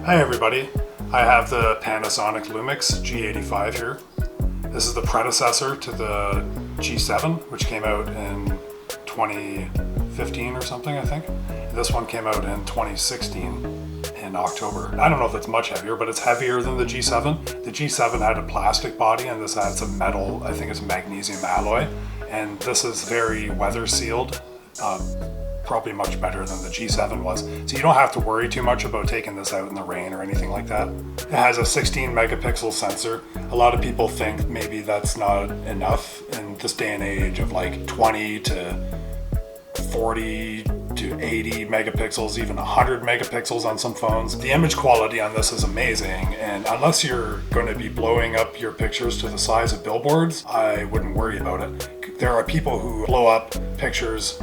Hi everybody, I have the Panasonic Lumix G85 here. This is the predecessor to the G7, which came out in 2015 or something, I think. This one came out in 2016 in October. I don't know if it's much heavier, but it's heavier than the G7. The G7 had a plastic body and this had some metal, I think it's magnesium alloy. And this is very weather sealed. Probably much better than the G7 was. So you don't have to worry too much about taking this out in the rain or anything like that. It has a 16 megapixel sensor. A lot of people think maybe that's not enough in this day and age of like 20 to 40 to 80 megapixels, even 100 megapixels on some phones. The image quality on this is amazing, and unless you're going to be blowing up your pictures to the size of billboards, I wouldn't worry about it. There are people who blow up pictures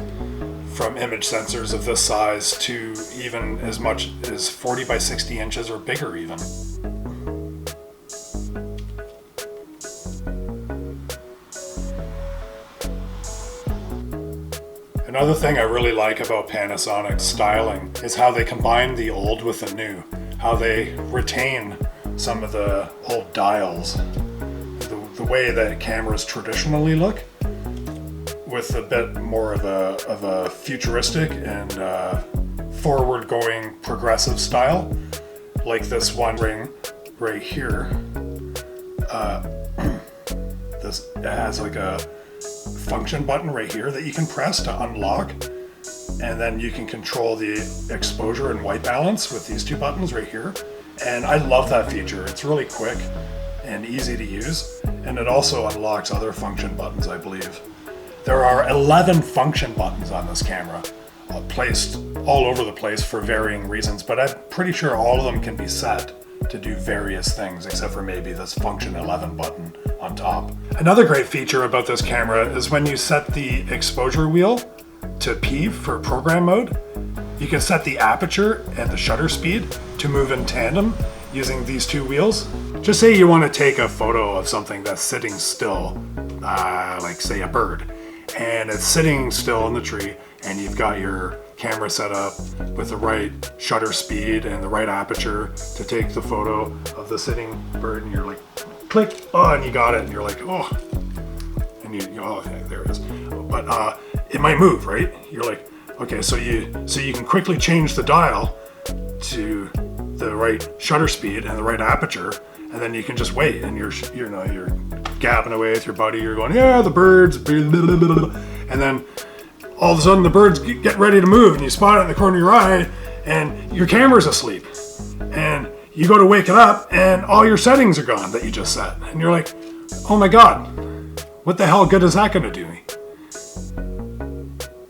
from image sensors of this size to even as much as 40 by 60 inches or bigger even. Another thing I really like about Panasonic styling is how they combine the old with the new, how they retain some of the old dials, the way that cameras traditionally look, with a bit more of a futuristic and forward-going progressive style, like this one ring right here. This has like a function button right here that you can press to unlock, and then you can control the exposure and white balance with these two buttons right here. And I love that feature. It's really quick and easy to use, and it also unlocks other function buttons, I believe. There are 11 function buttons on this camera, placed all over the place for varying reasons, but I'm pretty sure all of them can be set to do various things, except for maybe this function 11 button on top. Another great feature about this camera is when you set the exposure wheel to P for program mode, you can set the aperture and the shutter speed to move in tandem using these two wheels. Just say you want to take a photo of something that's sitting still, like say a bird, and it's sitting still in the tree, and you've got your camera set up with the right shutter speed and the right aperture to take the photo of the sitting bird, and you're like, click, oh, and you got it, and you're like, oh, and oh, okay, there it is. But it might move, right? You're like, okay, so you can quickly change the dial to the right shutter speed and the right aperture, and then you can just wait, and you're gabbing away with your buddy, you're going, yeah, the birds, and then all of a sudden the birds get ready to move, and you spot it in the corner of your eye, and your camera's asleep, and you go to wake it up, and all your settings are gone that you just set, and you're like, oh my god, what the hell good is that going to do me?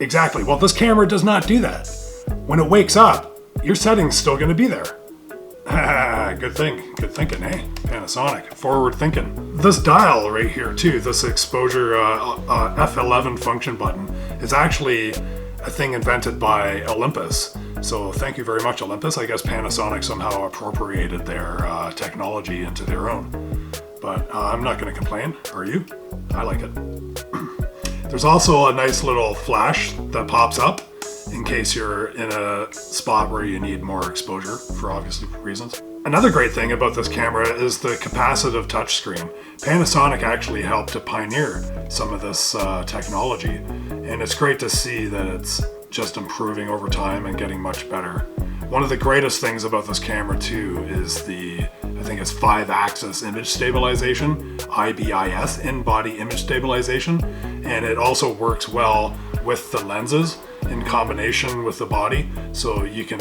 Exactly. Well, this camera does not do that. When it wakes up, your setting's still going to be there. Good thinking, eh? Panasonic, forward thinking. This dial right here too, this exposure F11 function button, is actually a thing invented by Olympus. So thank you very much, Olympus. I guess Panasonic somehow appropriated their technology into their own. But I'm not going to complain, are you? I like it. There's also a nice little flash that pops up in case you're in a spot where you need more exposure for obvious reasons. Another great thing about this camera is the capacitive touchscreen. Panasonic actually helped to pioneer some of this technology, and it's great to see that it's just improving over time and getting much better. One of the greatest things about this camera too is I think it's 5-axis image stabilization, IBIS, in-body image stabilization, and it also works well with the lenses in combination with the body, so you can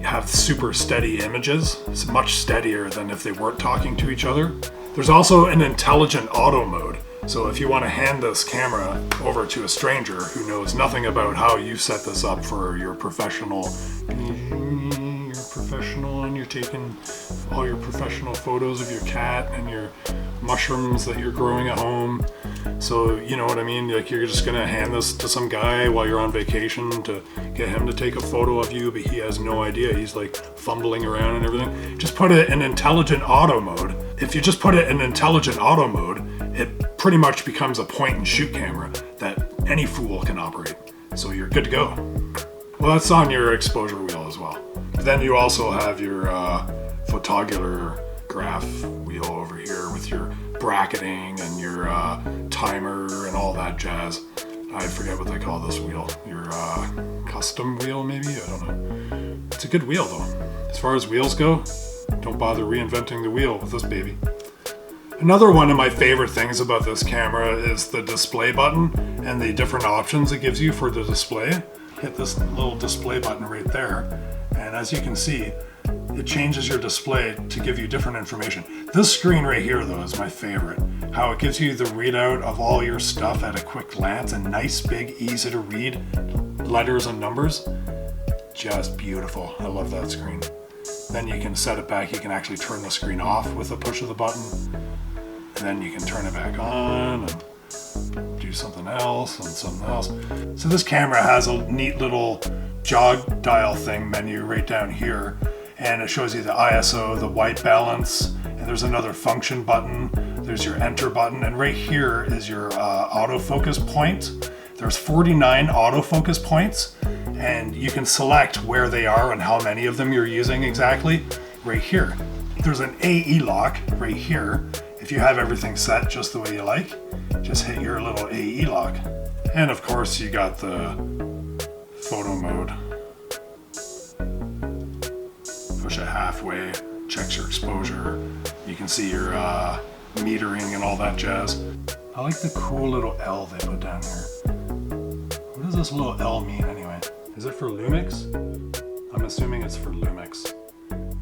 have super steady images. It's much steadier than if they weren't talking to each other. There's also an intelligent auto mode, so if you want to hand this camera over to a stranger who knows nothing about how you set this up for your professional, and you're taking all your professional photos of your cat and your mushrooms that you're growing at home. So you know what I mean? Like, you're just gonna hand this to some guy while you're on vacation to get him to take a photo of you, but he has no idea. He's like fumbling around and everything. Just put it in intelligent auto mode. If you just put it in intelligent auto mode, it pretty much becomes a point and shoot camera that any fool can operate. So you're good to go. Well, that's on your exposure wheel as well. But then you also have your photograph wheel over here with your bracketing and your timer and all that jazz. I forget what they call this wheel. Your custom wheel, maybe? I don't know. It's a good wheel though. As far as wheels go, don't bother reinventing the wheel with this baby. Another one of my favorite things about this camera is the display button and the different options it gives you for the display. Hit this little display button right there, and as you can see, it changes your display to give you different information. This screen right here though is my favorite. How it gives you the readout of all your stuff at a quick glance, and nice, big, easy to read letters and numbers. Just beautiful. I love that screen. Then you can set it back. You can actually turn the screen off with a push of the button. And then you can turn it back on and do something else and something else. So this camera has a neat little jog dial thing menu right down here. And it shows you the ISO, the white balance, and there's another function button. There's your enter button, and right here is your autofocus point. There's 49 autofocus points, and you can select where they are and how many of them you're using exactly right here. There's an AE lock right here. If you have everything set just the way you like, just hit your little AE lock. And of course you got the photo mode. Push it halfway, checks your exposure. You can see your metering and all that jazz. I like the cool little L they put down here. What does this little L mean anyway? Is it for Lumix? I'm assuming it's for Lumix.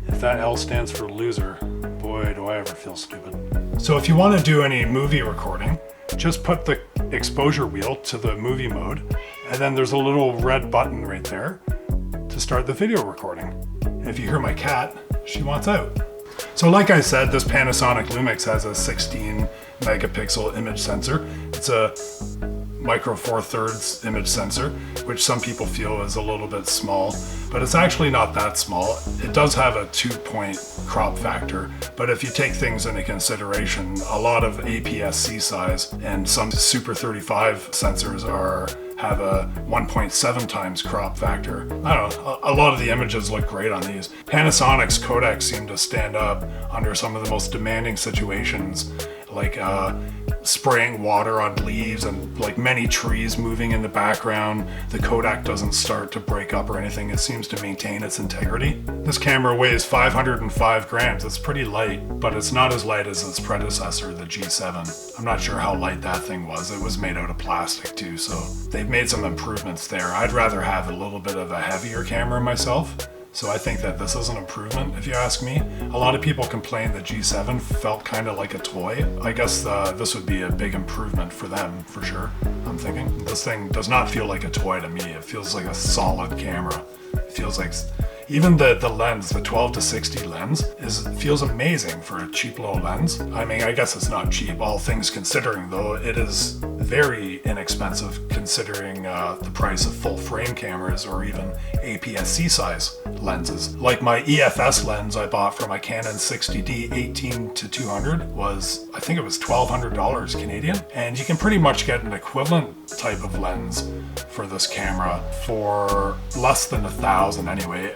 If that L stands for loser, boy do I ever feel stupid. So if you want to do any movie recording, just put the exposure wheel to the movie mode, and then there's a little red button right there to start the video recording. If you hear my cat, she wants out. So like I said, this Panasonic Lumix has a 16 megapixel image sensor. It's a micro four thirds image sensor, which some people feel is a little bit small, but it's actually not that small. It does have a 2-point crop factor, but if you take things into consideration, a lot of APS-C size and some Super 35 sensors have a 1.7 times crop factor. I don't know, a lot of the images look great on these. Panasonic's codecs seem to stand up under some of the most demanding situations, like spraying water on leaves and like many trees moving in the background. The codec doesn't start to break up or anything. It seems to maintain its integrity. This camera weighs 505 grams. It's pretty light, but it's not as light as its predecessor, the G7. I'm not sure how light that thing was. It was made out of plastic too, so they've made some improvements there. I'd rather have a little bit of a heavier camera myself. So I think that this is an improvement, if you ask me. A lot of people complain the G7 felt kind of like a toy. I guess this would be a big improvement for them, for sure, I'm thinking. This thing does not feel like a toy to me. It feels like a solid camera. It feels like, even the lens, the 12 to 60 lens, feels amazing for a cheap little lens. I mean, I guess it's not cheap, all things considering, though. It is very inexpensive considering the price of full frame cameras or even APS-C size lenses. Like my EFS lens I bought for my Canon 60D 18-200 was, I think it was $1,200 Canadian. And you can pretty much get an equivalent type of lens for this camera for less than $1,000 anyway.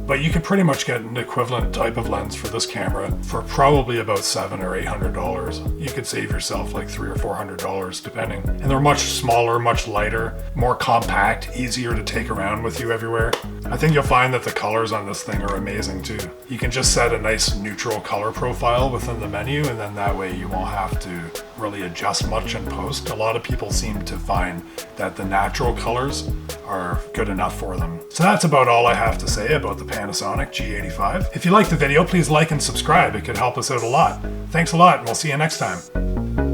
But you could pretty much get an equivalent type of lens for this camera for probably about $700 or $800. You could save yourself like $300 or $400 depending. And they're much smaller, much lighter, more compact, easier to take around with you everywhere. I think you'll find that the colors on this thing are amazing too. You can just set a nice neutral color profile within the menu, and then that way you won't have to really adjust much in post. A lot of people seem to find that the natural colors are good enough for them. So that's about all I have to say about the Panasonic G85. If you liked the video, please like and subscribe. It could help us out a lot. Thanks a lot, and we'll see you next time.